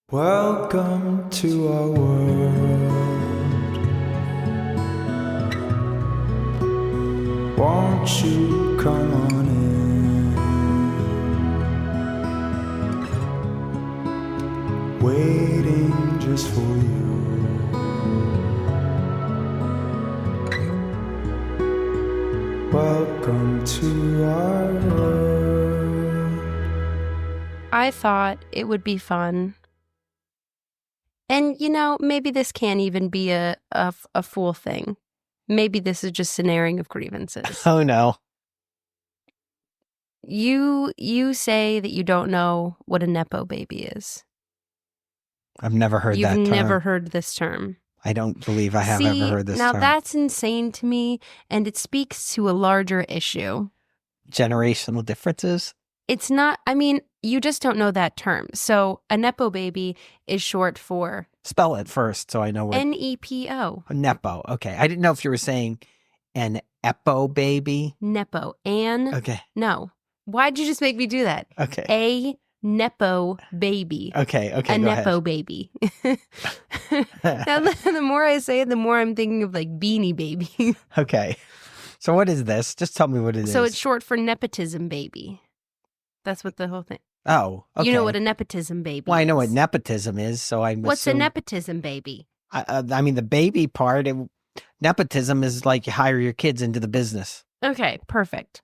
Welcome to our world. Won't you come on in? Waiting just for you. Welcome to our world. I thought it would be fun. And, maybe this can't even be a full thing. Maybe this is just an airing of grievances. Oh, no. You say that you don't know what a Nepo baby is. I've never heard that term. You've never heard this term. I don't believe I have ever heard this term. Now that's insane to me, and it speaks to a larger issue. Generational differences? It's not, you just don't know that term. So a Nepo baby is short for... Spell it first so I know what... N-E-P-O. Nepo. Okay. I didn't know if you were saying an Epo baby. Nepo. Okay. No. Why'd you just make me do that? Okay. A Nepo baby. Okay. A Nepo baby. Now, the more I say it, the more I'm thinking of like Beanie Baby. Okay. So what is this? Just tell me what it is. So it's short for nepotism baby. That's what the whole thing. Oh, okay. You know what a nepotism baby is. Well, I know what nepotism is, so I'm What's a nepotism baby? The baby part, nepotism is like you hire your kids into the business. Okay, perfect.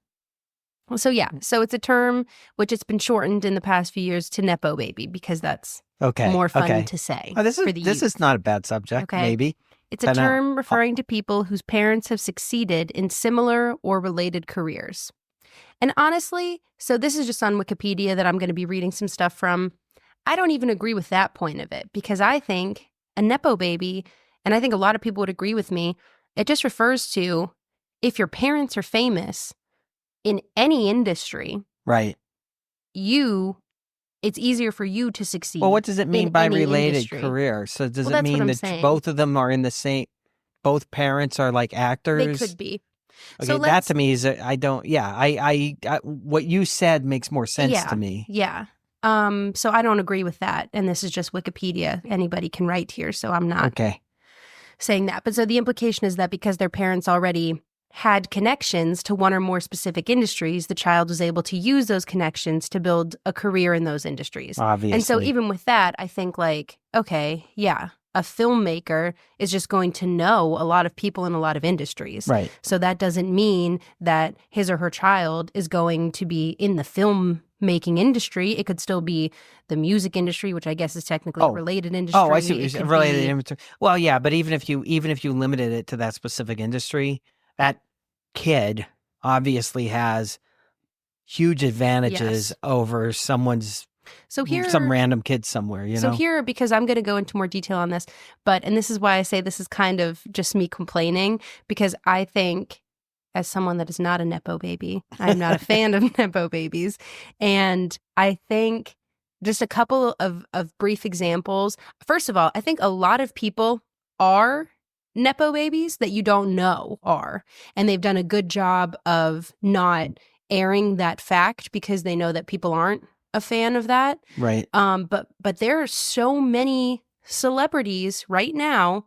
So yeah, so it's a term which it's been shortened in the past few years to Nepo baby because that's more fun to say. Oh, this is not a bad subject, maybe. It's a term referring to people whose parents have succeeded in similar or related careers. And honestly, so this is just on Wikipedia that I'm going to be reading some stuff from. I don't even agree with that point of it because I think a Nepo baby, and I think a lot of people would agree with me, it just refers to if your parents are famous in any industry, right? It's easier for you to succeed. Well, what does it mean by related career? So does it mean that both of them are in the same, both parents are like actors? They could be. Okay, so that to me is, what you said makes more sense to me. Yeah. So I don't agree with that. And this is just Wikipedia. Anybody can write here. So I'm not saying that. But so the implication is that because their parents already had connections to one or more specific industries, the child was able to use those connections to build a career in those industries. Obviously. And so even with that, I think like, okay, yeah, a filmmaker is just going to know a lot of people in a lot of industries. Right. So that doesn't mean that his or her child is going to be in the filmmaking industry. It could still be the music industry, which I guess is technically a related industry. Oh, I see what you're saying. Related industry. Well, yeah, but even if you limited it to that specific industry, that kid obviously has huge advantages over some random kid somewhere, you know? So here, because I'm going to go into more detail on this, and this is why I say this is kind of just me complaining, because I think as someone that is not a Nepo baby, I'm not a fan of Nepo babies. And I think just a couple of brief examples. First of all, I think a lot of people are Nepo babies that you don't know are. And they've done a good job of not airing that fact because they know that people aren't a fan of that. Right. But there are so many celebrities right now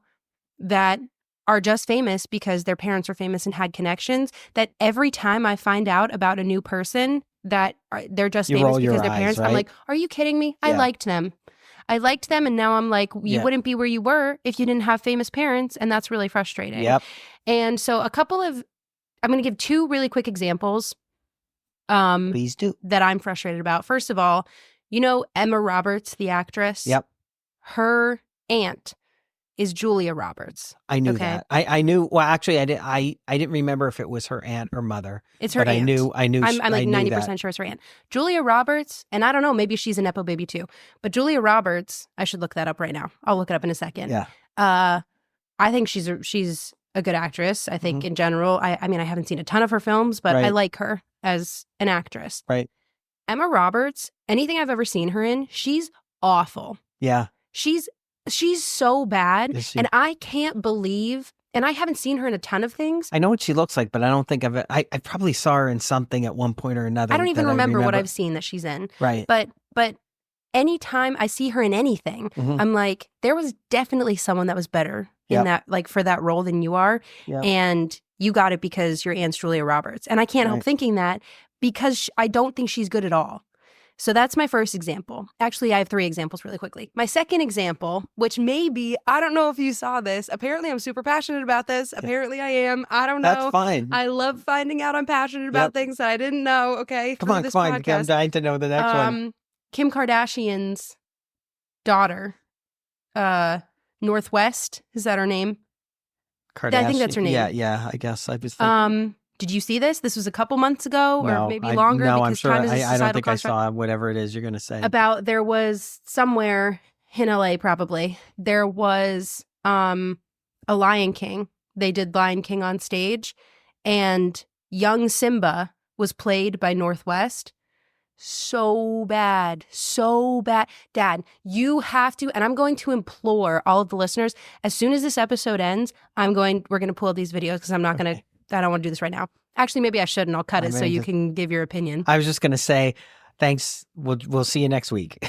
that are just famous because their parents were famous and had connections that every time I find out about a new person that they're just famous because their parents, I'm like, are you kidding me? Yeah. I liked them, and now I'm like, you wouldn't be where you were if you didn't have famous parents, and that's really frustrating. Yep. And so I'm going to give two really quick examples. Please do. That I'm frustrated about. First of all, Emma Roberts, the actress? Yep. Her aunt is Julia Roberts. I knew that. I knew. Well, actually, I didn't remember if it was her aunt or mother. It's her aunt. I knew. I'm like 90% sure it's her aunt. Julia Roberts, and I don't know, maybe she's a Nepo baby too. But Julia Roberts, I should look that up right now. I'll look it up in a second. Yeah. I think she's a good actress. I think in general. I haven't seen a ton of her films, but I like her as an actress. Right. Emma Roberts, anything I've ever seen her in, she's awful. Yeah. She's so bad, and I can't believe, and I haven't seen her in a ton of things. I know what she looks like, but I don't think of it. I probably saw her in something at one point or another. I don't even remember what I've seen that she's in. Right. But anytime I see her in anything, Mhm. I'm like, there was definitely someone that was better in Yep. that, like for that role than you are. Yep. And you got it because you're Aunt Julia Roberts. And I can't help Right. thinking that because I don't think she's good at all. So that's my first example. Actually, I have 3 examples really quickly. My second example, which maybe, I don't know if you saw this. Apparently, I'm super passionate about this. Apparently, I am. I don't know. That's fine. I love finding out I'm passionate about Yep. things that I didn't know. Okay, Come through on, this come on. I'm podcast. dying to know the next one. Kim Kardashian's daughter, Northwest, is that her name? I think that's her name. Yeah, I guess. I was thinking. Did you see this? This was a couple months ago, or No, maybe longer. No, because I'm sure. time is a I don't societal think construct. I saw whatever it is you're going to say. About there was somewhere in LA, probably there was a Lion King. They did Lion King on stage, and young Simba was played by Northwest. So bad. Dad, you have to, and I'm going to implore all of the listeners, as soon as this episode ends, we're going to pull these videos because I'm not going to, I don't want to do this right now. Actually, maybe I should, and I'll cut it so you can give your opinion. I was just going to say, thanks. We'll see you next week.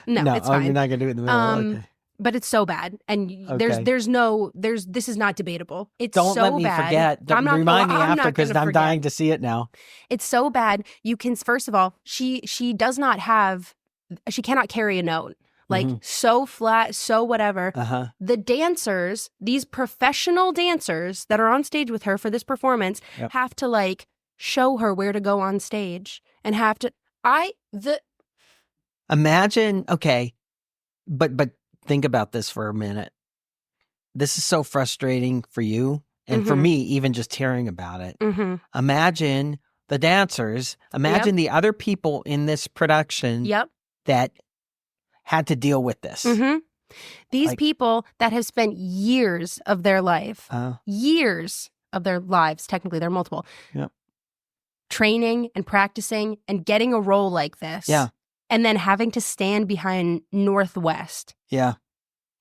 No, it's fine. You're not going to do it in the middle. Okay. But it's so bad, and this is not debatable. It's don't so let me bad. forget. Remind me after because I'm forget. dying to see it now. It's so bad. You can, first of all, she cannot carry a note. Like so flat, so whatever. The dancers, these professional dancers that are on stage with her for this performance, have to like show her where to go on stage and have to. Imagine, okay, but think about this for a minute. This is so frustrating for you and for me, even just hearing about it. Imagine the dancers. Imagine the other people in this production that had to deal with this. These people that have spent years of their life, years of their lives, technically they're multiple, training and practicing and getting a role like this. And then having to stand behind Northwest.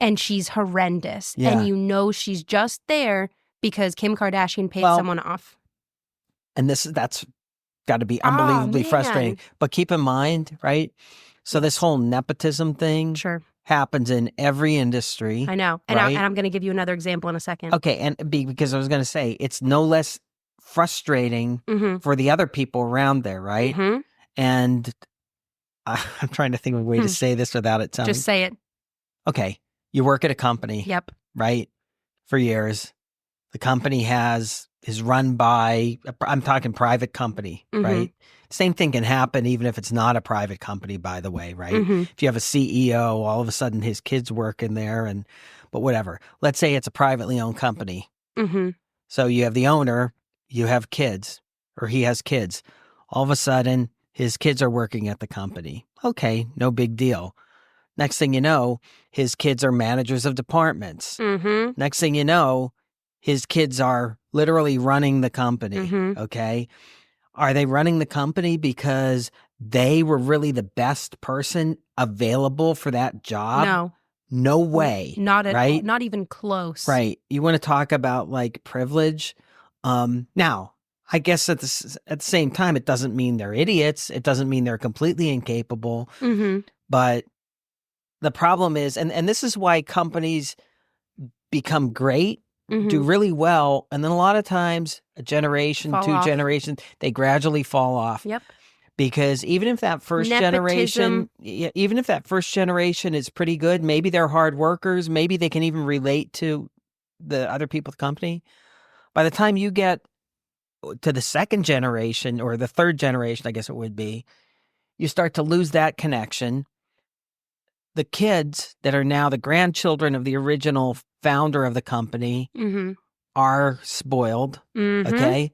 And she's horrendous. And you know she's just there because Kim Kardashian paid someone off. And that's got to be unbelievably frustrating. But keep in mind, right? So this whole nepotism thing happens in every industry. I know. And, right? I'm going to give you another example in a second. Okay. And because I was going to say, it's no less frustrating for the other people around there, right? And I'm trying to think of a way to say this without it sounding... Just say it. Okay. You work at a company. Right? For years. The company is run by, I'm talking private company, right? Same thing can happen even if it's not a private company, by the way, right? If you have a CEO, all of a sudden his kids work in there, but whatever. Let's say it's a privately owned company. So you have the owner, you have kids, or he has kids. All of a sudden, his kids are working at the company. Okay, no big deal. Next thing you know, his kids are managers of departments. Next thing you know, his kids are literally running the company, okay? Are they running the company because they were really the best person available for that job? No way. Not at right? all. Not even close. Right. You want to talk about like privilege? Now, I guess at the same time, it doesn't mean they're idiots. It doesn't mean they're completely incapable. But the problem is, and this is why companies become great, do really well, and then a lot of times, a generation, Fall 2 off. generations, they gradually fall off. Because even if that first generation, even if that first generation is pretty good, maybe they're hard workers, maybe they can even relate to the other people at the company. By the time you get to the second generation or the third generation, I guess it would be, you start to lose that connection. The kids that are now the grandchildren of the original founder of the company are spoiled. Okay.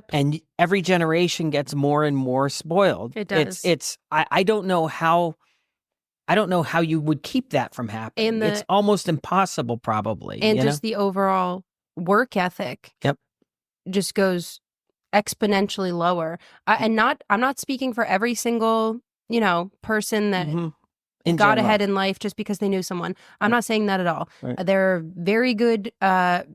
And every generation gets more and more spoiled. It does. I don't know how you would keep that from happening. It's almost impossible, probably. And just the overall work ethic just goes exponentially lower. I'm not speaking for every single, person that got ahead in life just because they knew someone. I'm not saying that at all. There are very good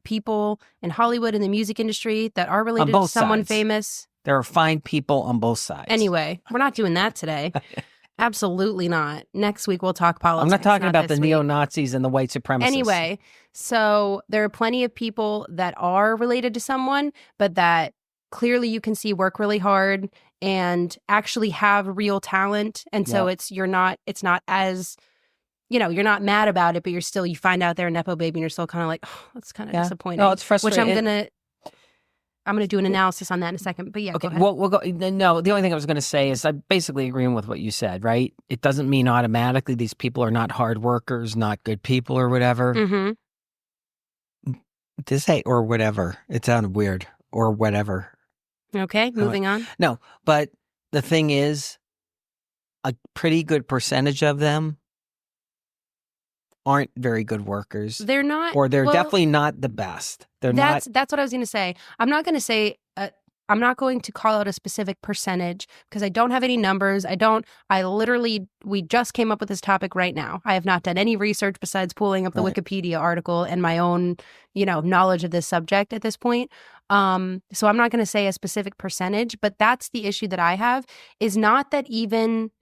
people in Hollywood in the music industry that are related to someone famous. There are fine people on both sides. Anyway, we're not doing that today. Absolutely not. Next week we'll talk politics. I'm not talking about the this week. neo-Nazis and the white supremacists. Anyway, so there are plenty of people that are related to someone, but that clearly you can see work really hard and actually have real talent. And so it's not as, you're not mad about it, but you find out they're a Nepo baby and you're still kind of like, oh, that's kind of disappointing. No, it's frustrating. Which I'm gonna do an analysis on that in a second. But yeah, okay, go ahead. we'll go. No, the only thing I was going to say is I'm basically agreeing with what you said, right? It doesn't mean automatically these people are not hard workers, not good people or whatever. Mm-hmm. To say or whatever, it sounded weird or whatever. Okay, moving on. No, but the thing is, a pretty good percentage of them aren't very good workers. They're not, or they're definitely not the best. That's what I was going to say. I'm not going to say. I'm not going to call out a specific percentage because I don't have any numbers. We just came up with this topic right now. I have not done any research besides pulling up the Wikipedia article and my own, knowledge of this subject at this point. So I'm not going to say a specific percentage, but that's the issue that I have is not even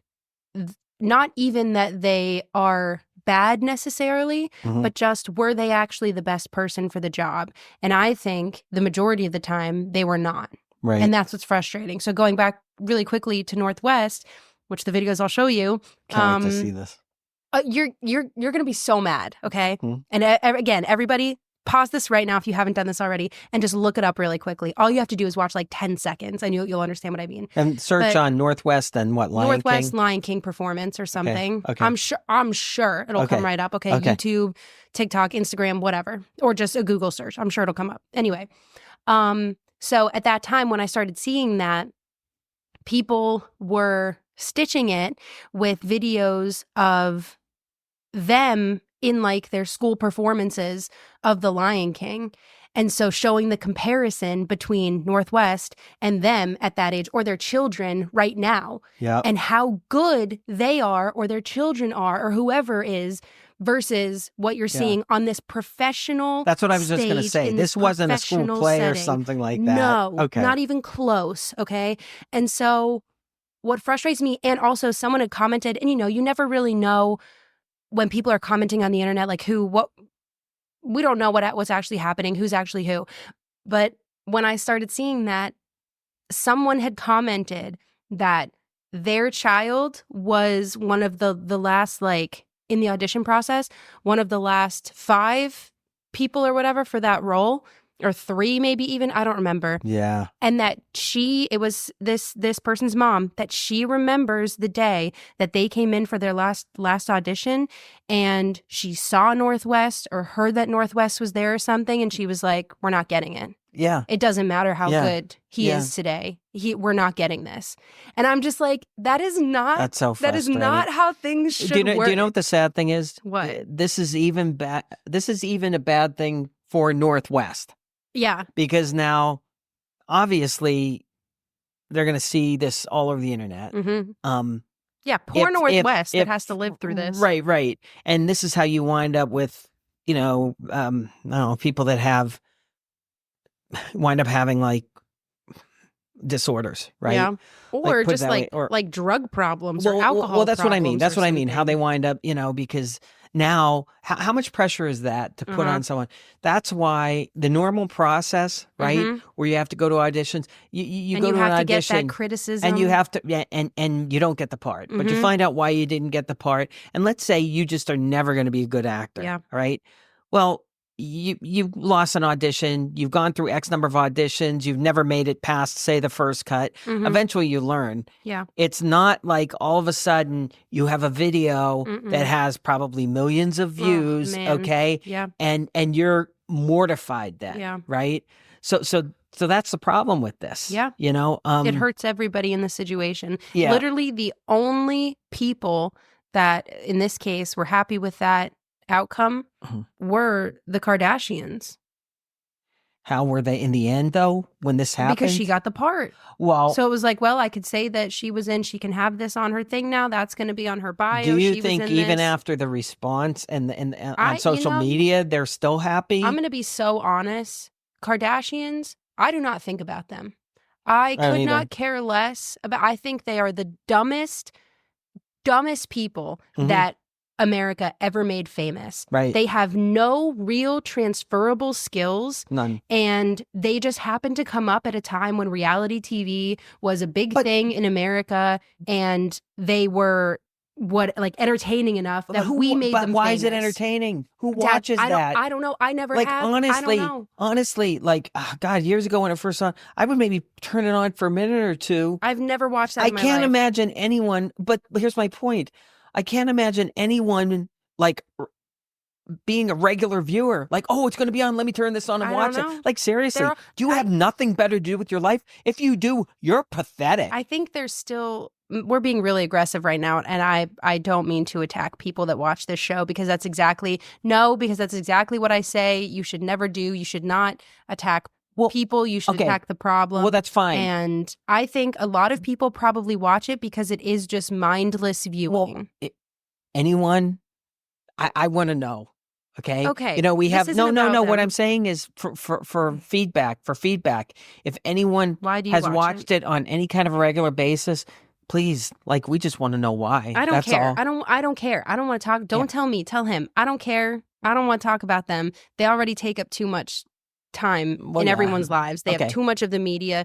that they are bad necessarily, but just were they actually the best person for the job? And I think the majority of the time they were not. Right. And that's what's frustrating. So going back really quickly to Northwest, which the videos I'll show you. Can't wait to see this. You're going to be so mad, okay? And again, everybody pause this right now if you haven't done this already and just look it up really quickly. All you have to do is watch like 10 seconds and you'll understand what I mean. And search on Northwest and what, Lion Northwest King? Lion King performance or something. Okay. I'm sure it'll come right up. Okay. YouTube, TikTok, Instagram, whatever. Or just a Google search. I'm sure it'll come up. Anyway. So at that time when I started seeing that, people were stitching it with videos of them in like their school performances of The Lion King. And so showing the comparison between Northwest and them at that age or their children right now and how good they are or their children are or whoever is versus what you're seeing on this professional That's what I was just going to say. This wasn't a school play or something like that. No, not even close. Okay. And so what frustrates me, and also someone had commented, and you never really know when people are commenting on the internet, like we don't know what's actually happening, who's actually who. But when I started seeing that, someone had commented that their child was one of the last, like in the audition process, one of the last 5 people or whatever for that role, or 3 maybe even, I don't remember. Yeah. And that it was this person's mom, that she remembers the day that they came in for their last audition and she saw Northwest or heard that Northwest was there or something, and she was like, we're not getting it. Yeah. It doesn't matter how good he is today. We're not getting this. And I'm just like, that's so frustrating. That is not how things should work. Do you know what the sad thing is? What? This is even a bad thing for Northwest. Yeah. Because now, obviously, they're going to see this all over the internet. Yeah, poor Northwest that has to live through this. Right. And this is how you wind up with, I don't know, people that wind up having like disorders, right? Yeah. Or just like drug problems or alcohol problems. Well, that's what I mean. That's what I mean. How they wind up, because now how much pressure is that to put on someone? That's why the normal process, right? Where you have to go to auditions, you go to an audition. You have to get that criticism. And you have to, and you don't get the part, but you find out why you didn't get the part. And let's say you just are never going to be a good actor, right? Well, you've lost an audition, you've gone through X number of auditions, you've never made it past, say, the first cut. Eventually you learn. Yeah. It's not like all of a sudden you have a video that has probably millions of views, okay? Yeah. And you're mortified then, right? So that's the problem with this. Yeah. It hurts everybody in the situation. Yeah. Literally the only people that in this case were happy with that outcome were the Kardashians. How were they in the end, though, when this happened? Because she got the part. Well, so it was like, well, I could say that she was in. She can have this on her thing now. That's going to be on her bio. Do you think even after the response and on social media, they're still happy? I'm going to be so honest. Kardashians, I do not think about them. I could not care less about. I think they are the dumbest dumbest people that America ever made famous. Right. They have no real transferable skills. None. And they just happened to come up at a time when reality TV was a big thing in America, and they were entertaining enough that we made them why famous. is it entertaining? Who Dad, watches that? I don't know. I never like have. honestly, I don't know. honestly, like God, years ago when it first on, I would maybe turn it on for a minute or two. I've never watched that. I in my can't life. imagine anyone. But here's my point: I can't imagine anyone like being a regular viewer. Like, oh, it's going to be on. Let me turn this on and watch it. Like seriously, do you have nothing better to do with your life? If you do, you're pathetic. I think there's still. We're being really aggressive right now, and I don't mean to attack people that watch this show because that's exactly what I say you should never do. You should not attack people. You should attack the problem. Well, that's fine. And I think a lot of people probably watch it because it is just mindless viewing. Well, anyone, I want to know. Okay. You know, we have no. them. What I'm saying is for feedback. If anyone has watched it on any kind of a regular basis, please, like, we just want to know why. I don't That's care. all. I don't care. I don't want to talk. Don't tell me. Tell him. I don't care. I don't want to talk about them. They already take up too much time in everyone's lives. They have too much of the media.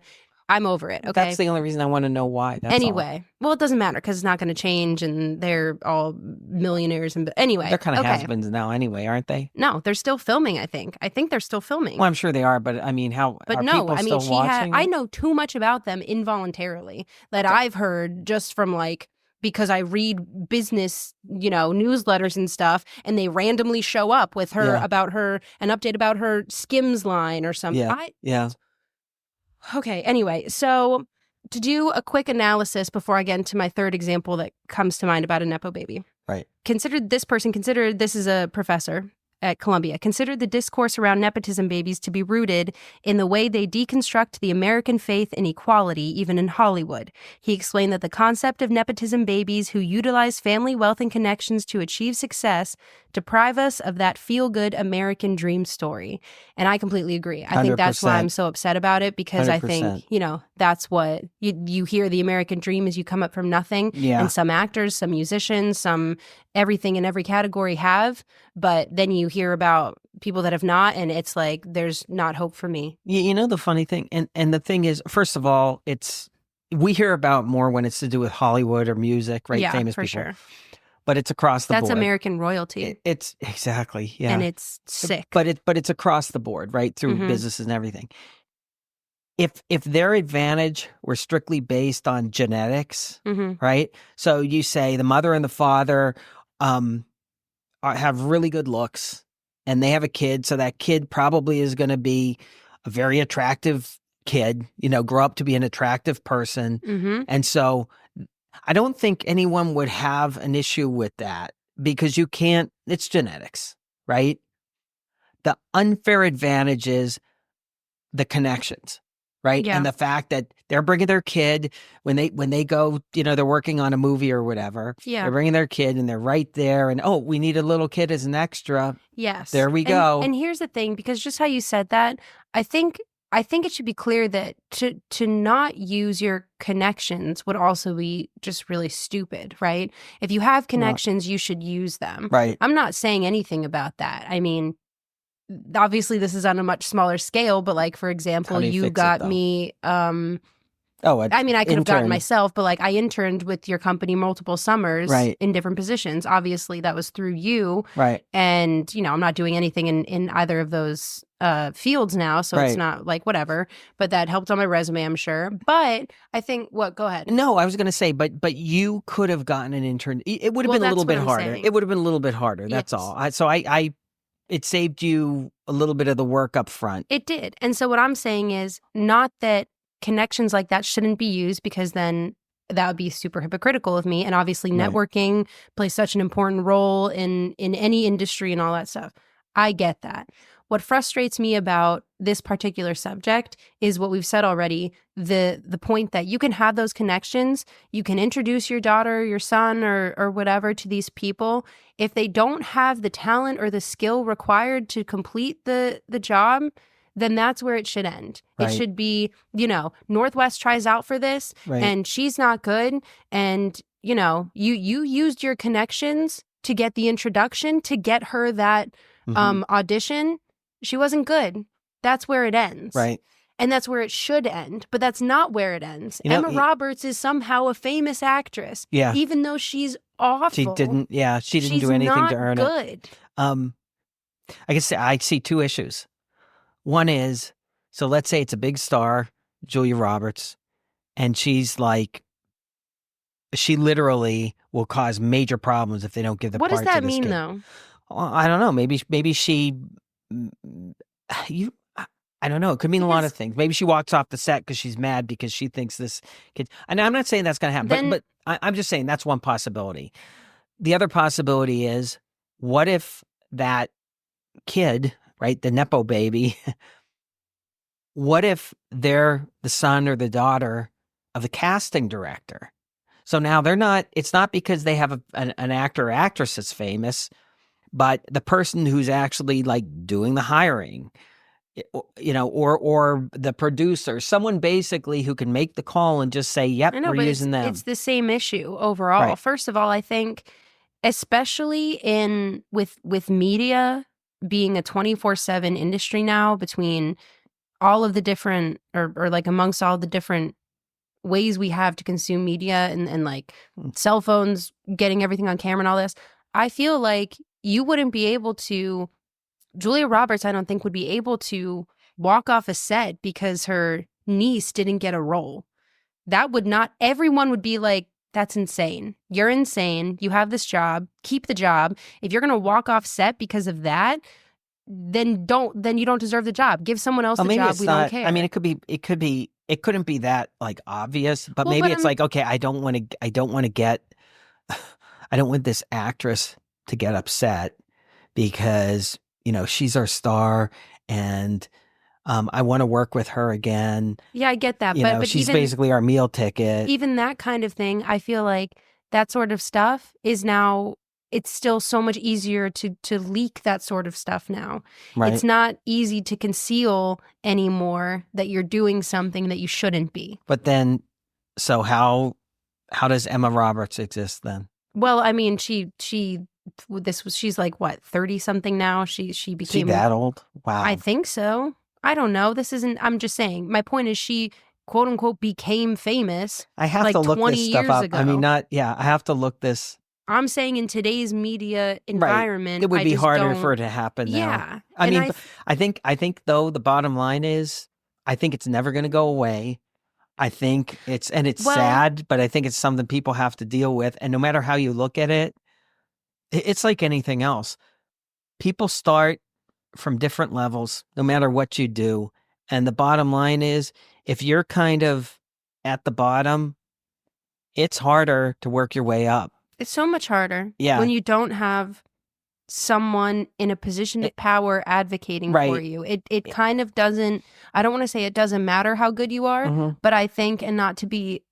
I'm over it. Okay. That's the only reason I want to know why. That's anyway, well, it doesn't matter because it's not going to change, and they're all millionaires. And anyway, they're kind of has-beens now, anyway, aren't they? No, they're still filming. I think they're still filming. Well, I'm sure they are, but I mean, how? But are no, people I mean, still watching? I know too much about them involuntarily that I've heard just from because I read business, newsletters and stuff, and they randomly show up with her about an update about her Skims line or something. Yeah. Okay, anyway, so to do a quick analysis before I get into my third example that comes to mind about a Nepo baby. Right. Considered this is a professor at Columbia, considered the discourse around nepotism babies to be rooted in the way they deconstruct the American faith in equality, even in Hollywood. He explained that the concept of nepotism babies who utilize family wealth and connections to achieve success deprive us of that feel-good American dream story. And I completely agree. I think that's why I'm so upset about it, because 100%. I think, that's what you hear the American dream is you come up from nothing. Yeah. And some actors, some musicians, some everything in every category have, but then you hear about people that have not, and it's like, there's not hope for me. The funny thing, and the thing is, first of all, we hear about more when it's to do with Hollywood or music, right? Yeah, famous for people. Sure. But it's across the board. That's American royalty. It's exactly, yeah. And it's sick. But it's across the board, right? Through businesses and everything. If their advantage were strictly based on genetics, right? So you say the mother and the father have really good looks, and they have a kid, so that kid probably is going to be a very attractive kid, grow up to be an attractive person. And so I don't think anyone would have an issue with that, because it's genetics, right? The unfair advantage is the connections, right? Yeah. And the fact that they're bringing their kid when they go, they're working on a movie or whatever. Yeah. They're bringing their kid and they're right there. And, we need a little kid as an extra. Yes. There we go. And here's the thing, because just how you said that, I think it should be clear that to not use your connections would also be just really stupid, right? If you have connections, you should use them. Right. I'm not saying anything about that. I mean, obviously this is on a much smaller scale, but for example, you got me I could have gotten myself, but I interned with your company multiple summers in different positions. Obviously that was through you. Right. And, I'm not doing anything in either of those fields now, so it's not whatever, but that helped on my resume, I'm sure. But I think, go ahead. No, I was going to say, but you could have gotten an intern. It would have been a little bit harder. Saying. It would have been a little bit harder. That's all. It saved you a little bit of the work up front. It did. And so what I'm saying is not that connections like that shouldn't be used, because then that would be super hypocritical of me. And obviously networking plays such an important role in any industry and all that stuff. I get that. What frustrates me about this particular subject is what we've said already, the point that you can have those connections, you can introduce your daughter, your son, or whatever to these people. If they don't have the talent or the skill required to complete the job, then that's where it should end. Right. It should be, Northwest tries out for this and she's not good, and you know, you used your connections to get the introduction, to get her that audition. She wasn't good. That's where it ends. Right. And that's where it should end. But that's not where it ends. You know, Emma Roberts is somehow a famous actress. Yeah. Even though she's awful. She didn't do anything to earn it. I guess I see two issues. One is, so let's say it's a big star, Julia Roberts, and she's like, she literally will cause major problems if they don't give the What part does that to this mean, kid. though? Well, I don't know. Maybe she, I don't know. It could mean a lot of things. Maybe she walks off the set because she's mad because she thinks this kid. And I'm not saying that's going to happen, but I'm just saying that's one possibility. The other possibility is, what if that kid, right, the Nepo baby, what if they're the son or the daughter of the casting director? So now it's not because they have an actor or actress that's famous, but the person who's actually like doing the hiring, you know, or the producer, someone basically who can make the call and just say, yep, we're using them. It's the same issue overall. Right. First of all, I think, especially with media being a 24/7 industry now, between all of the different or like amongst all the different ways we have to consume media and like cell phones, getting everything on camera and all this, I feel like you wouldn't be able to, Julia Roberts, I don't think, would be able to walk off a set because her niece didn't get a role. That would not, everyone would be like, that's insane. You're insane. You have this job. Keep the job. If you're going to walk off set because of that, then you don't deserve the job. Give someone else the job. We don't care. I mean, it couldn't be that like obvious, but maybe it's like, okay, I don't want this actress to get upset because, you know, she's our star and I want to work with her again. Yeah, I get that. But she's basically our meal ticket. Even that kind of thing, I feel like that sort of stuff is now, it's still so much easier to leak that sort of stuff now. Right. It's not easy to conceal anymore that you're doing something that you shouldn't be. But then, so how does Emma Roberts exist then? Well, I mean, she's like what, 30 something now? She became, is she that old? Wow. I think so. I don't know. I'm just saying. My point is, she quote unquote became famous. I have like to look 20 this stuff years up. ago. I mean, I have to look this. I'm saying in today's media environment, right. It would be harder for it to happen now. Yeah. I mean, I think though, the bottom line is, I think it's never going to go away. I think it's sad, but I think it's something people have to deal with. And no matter how you look at it, it's like anything else. People start from different levels, no matter what you do. And the bottom line is, if you're kind of at the bottom, it's harder to work your way up. It's so much harder Yeah. when you don't have someone in a position of power advocating for you. It kind of doesn't, I don't want to say it doesn't matter how good you are, but I think, and not to be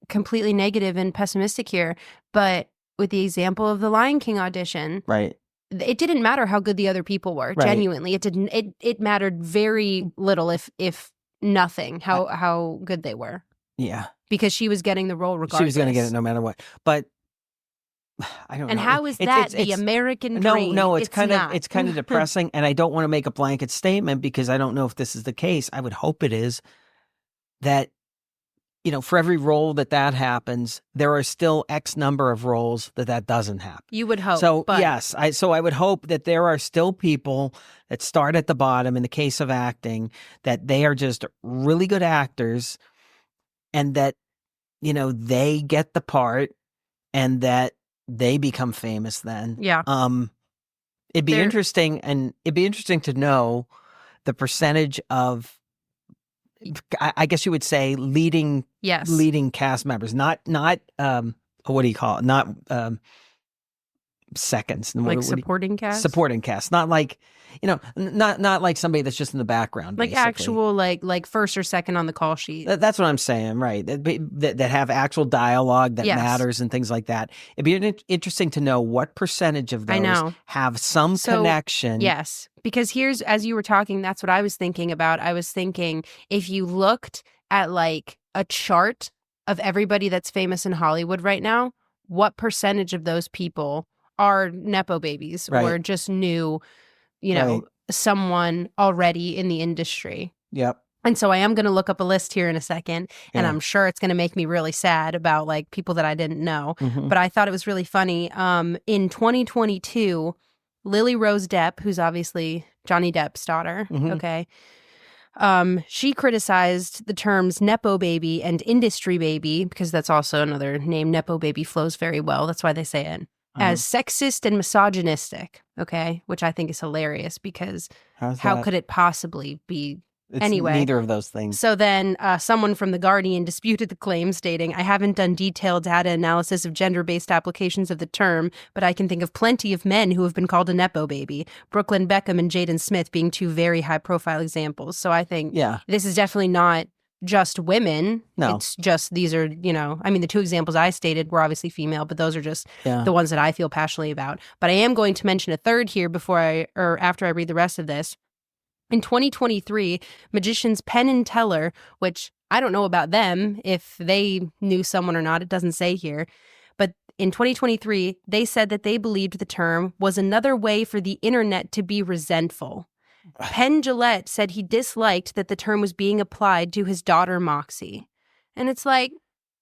completely negative and pessimistic here, but with the example of the Lion King audition, it didn't matter how good the other people were. Genuinely, it didn't. It mattered very little, if nothing, how good they were. Yeah, because she was getting the role regardless. She was going to get it no matter what. But I don't know. And how is that the American dream? No, it's kind of depressing, and I don't want to make a blanket statement because I don't know if this is the case. I would hope it is. That, you know, for every role that happens, there are still X number of roles that doesn't happen. You would hope. So yes, I would hope that there are still people that start at the bottom in the case of acting, that they are just really good actors, and that, you know, they get the part, and that they become famous then. Yeah. It'd be interesting to know the percentage of, I guess you would say, leading cast members, not what do you call it? Not seconds, like supporting cast. Supporting cast, not like, you know, not like somebody that's just in the background, like basically. Actual like first or second on the call sheet. That's what I'm saying, right? That have actual dialogue that matters and things like that. It'd be interesting to know what percentage of those have some connection. Yes, because here's, as you were talking, that's what I was thinking about. I was thinking, if you looked at like a chart of everybody that's famous in Hollywood right now, what percentage of those people are Nepo babies or Right. just knew, you know, Right. someone already in the industry. Yep. And so I am going to look up a list here in a second, and Yeah. I'm sure it's going to make me really sad about like people that I didn't know. Mhm. But I thought it was really funny. In 2022, Lily Rose Depp, who's obviously Johnny Depp's daughter, Mhm. okay, she criticized the terms Nepo baby and industry baby, because that's also another name. Nepo baby flows very well. That's why they say it. As sexist and misogynistic, okay, which I think is hilarious because How's how that? could it possibly be? It's Anyway, neither of those things. So then someone from The Guardian disputed the claim, stating, I haven't done detailed data analysis of gender-based applications of the term, but I can think of plenty of men who have been called a Nepo baby, Brooklyn Beckham and Jaden Smith being two very high-profile examples. So I think this is definitely not just women. No. It's just these are, you know, I mean, the two examples I stated were obviously female, but those are just the ones that I feel passionately about. But I am going to mention a third here after I read the rest of this. In 2023, magicians Penn and Teller, which I don't know about them, if they knew someone or not, it doesn't say here. But in 2023, they said that they believed the term was another way for the internet to be resentful. Penn Jillette said he disliked that the term was being applied to his daughter, Moxie. And it's like,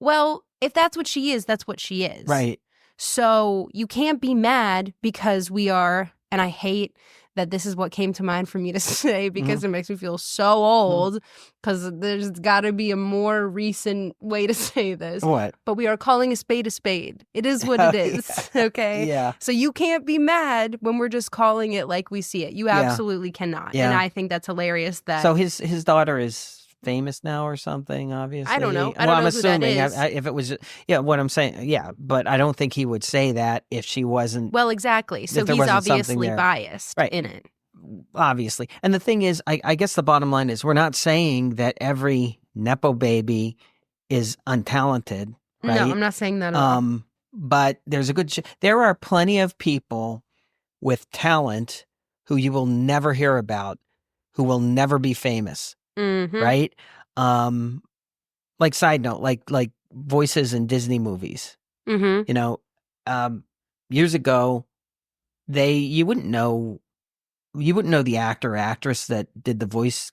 well, if that's what she is, that's what she is. Right. So you can't be mad because we are, and I hate that this is what came to mind for me to say because it makes me feel so old, because there's got to be a more recent way to say this. What? But we are calling a spade a spade. It is what it is, okay? Yeah. So you can't be mad when we're just calling it like we see it. You absolutely cannot. Yeah. And I think that's hilarious that... So his daughter is famous now or something, obviously? I don't know. I well, don't know I'm who that assuming is. if it was, what I'm saying, but I don't think he would say that if she wasn't. Well, exactly. So there he's wasn't something obviously there. biased Right. in it. Obviously. And the thing is, I guess the bottom line is we're not saying that every Nepo baby is untalented, right? No, I'm not saying that at all. But there's a good there are plenty of people with talent who you will never hear about, who will never be famous, right? Like side note, like voices in Disney movies. You know, years ago, you wouldn't know the actor or actress that did the voice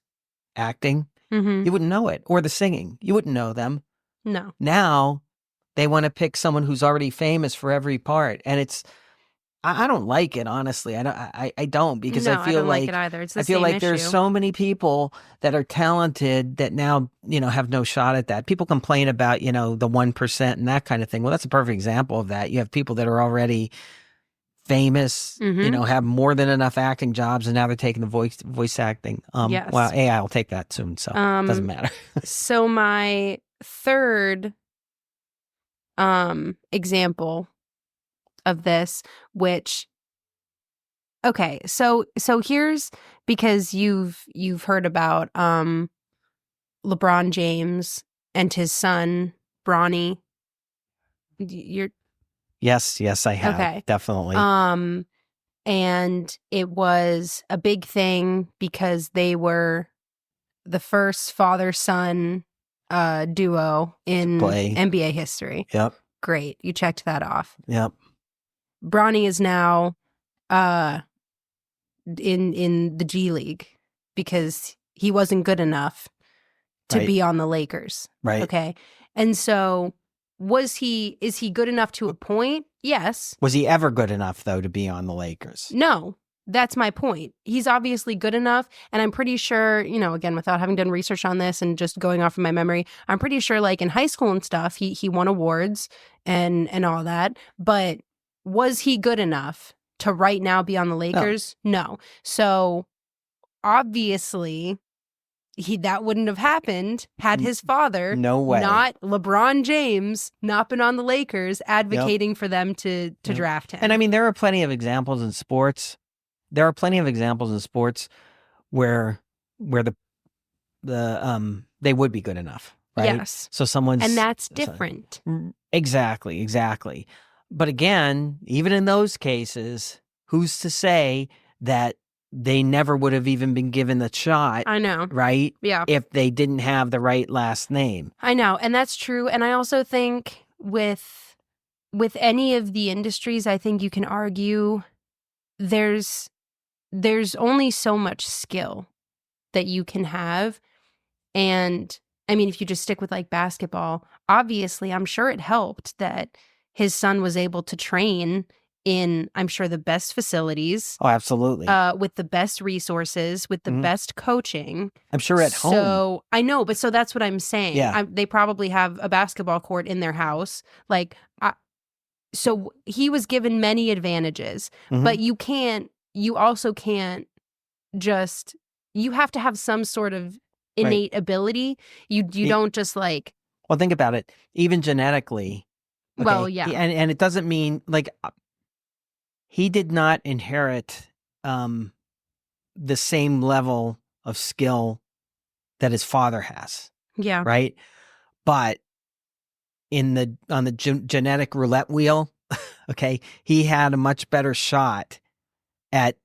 acting. You wouldn't know it, or the singing. You wouldn't know them. No. Now they want to pick someone who's already famous for every part, and I don't like it, honestly. I don't because No, I feel don't like it either. It's the I feel same like issue. there's so many people that are talented that now have no shot at that. People complain about the 1% and that kind of thing. Well, that's a perfect example of that. You have people that are already famous, have more than enough acting jobs, and now they're taking the voice acting. Yes. Well, AI will take that soon, so it doesn't matter. So my third example of this, which so here's, because you've heard about LeBron James and his son Bronny. Yes, I have. Okay. Definitely. And it was a big thing because they were the first father-son duo in NBA history. Yep. Great. You checked that off. Yep. Bronny is now in the G League because he wasn't good enough to be on the Lakers. Right. Okay. And so is he good enough to a point? Yes. Was he ever good enough, though, to be on the Lakers? No. That's my point. He's obviously good enough. And I'm pretty sure, again, without having done research on this and just going off of my memory, I'm pretty sure like in high school and stuff, he won awards and all that. But was he good enough to right now be on the Lakers? No. So obviously that wouldn't have happened had his father, no way, not LeBron James, not been on the Lakers advocating for them to draft him. And I mean, there are plenty of examples in sports. There are plenty of examples in sports where the they would be good enough, right? Yes. So and that's different. Exactly. But again, even in those cases, who's to say that they never would have even been given the shot? I know. Right? Yeah. If they didn't have the right last name. I know. And that's true. And I also think with with any of the industries, I think you can argue there's only so much skill that you can have. And I mean, if you just stick with like basketball, obviously, I'm sure it helped that his son was able to train in, I'm sure, the best facilities. Oh, absolutely. With the best resources, with the best coaching. I'm sure at home. So I know, but so that's what I'm saying. Yeah. They probably have a basketball court in their house. Like, so he was given many advantages, but you also can't just, you have to have some sort of innate ability. You don't just like. Well, think about it. Even genetically. Okay, well, yeah. And it doesn't mean like he did not inherit the same level of skill that his father has. Yeah. Right. But on the genetic roulette wheel, okay, he had a much better shot at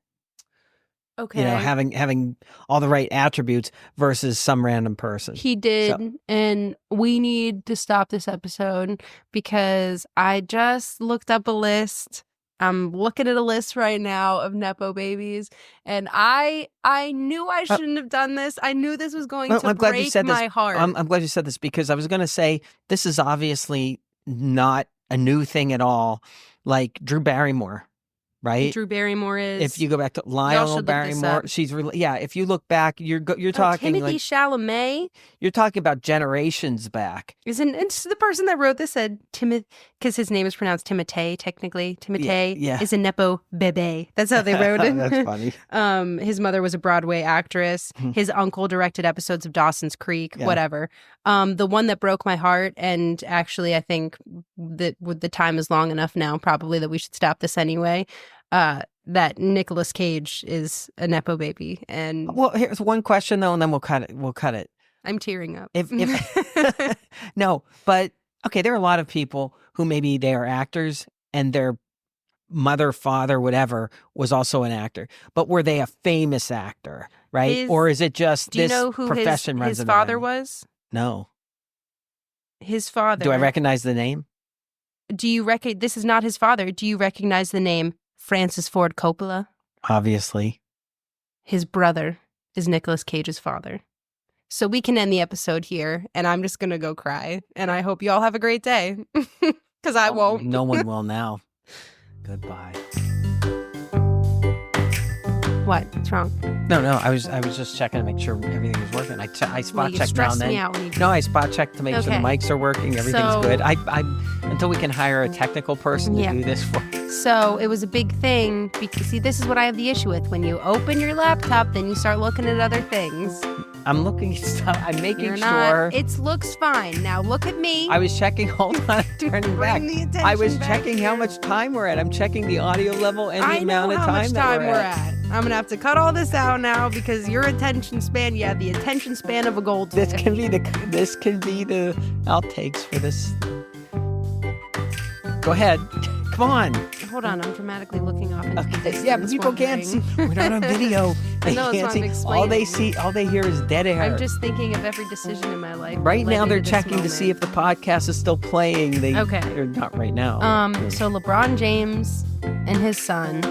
having all the right attributes versus some random person. He did, and we need to stop this episode because I just looked up a list. I'm looking at a list right now of Nepo babies, and I knew I shouldn't have done this. I knew this was going to break my heart. I'm glad you said this because I was going to say this is obviously not a new thing at all. Like Drew Barrymore. Right? Drew Barrymore is. If you go back to Lionel Barrymore, she's really, if you look back, you're talking Timothy Chalamet. You're talking about generations back. Isn't it's the person that wrote this said Timothy, because his name is pronounced Timothée technically. Timothée is a Nepo bebe. That's how they wrote it. That's funny. His mother was a Broadway actress. His uncle directed episodes of Dawson's Creek. Whatever. The one that broke my heart, and actually I think that the time is long enough now, probably that we should stop this anyway. That Nicolas Cage is a Nepo baby. And well, here's one question though, and then we'll cut it. I'm tearing up. If no, but okay, there are a lot of people who maybe they are actors and their mother, father, whatever was also an actor, but were they a famous actor, right? Or is it just do you know who his father was? No. His father. Do I recognize the name? Do you this is not his father. Do you recognize the name Francis Ford Coppola? Obviously. His brother is Nicolas Cage's father. So we can end the episode here, and I'm just going to go cry. And I hope you all have a great day, because I won't. No one will now. Goodbye. What? What's wrong? No. I was just checking to make sure everything was working. I spot check now and then. Me out when you No, I spot check to make sure the mics are working. Everything's good. I until we can hire a technical person to do this for us. So it was a big thing because see, this is what I have the issue with. When you open your laptop, then you start looking at other things. I'm looking at stuff. I'm making You're sure. Not, it looks fine. Now look at me. I was checking. Hold on, I'm turning back. I was checking how much time we're at. I'm checking the audio level and the amount of time that we're at. I'm gonna have to cut all this out now because your attention span, the attention span of a goldfish. This can be the outtakes for this. Go ahead. Come on. Hold on, I'm dramatically looking off into the distance. Yeah, but people can't see. We're not on video. They can't see. All they hear is dead air. I'm just thinking of every decision in my life. Right now, they're checking to see if the podcast is still playing. They're not right now. So LeBron James and his son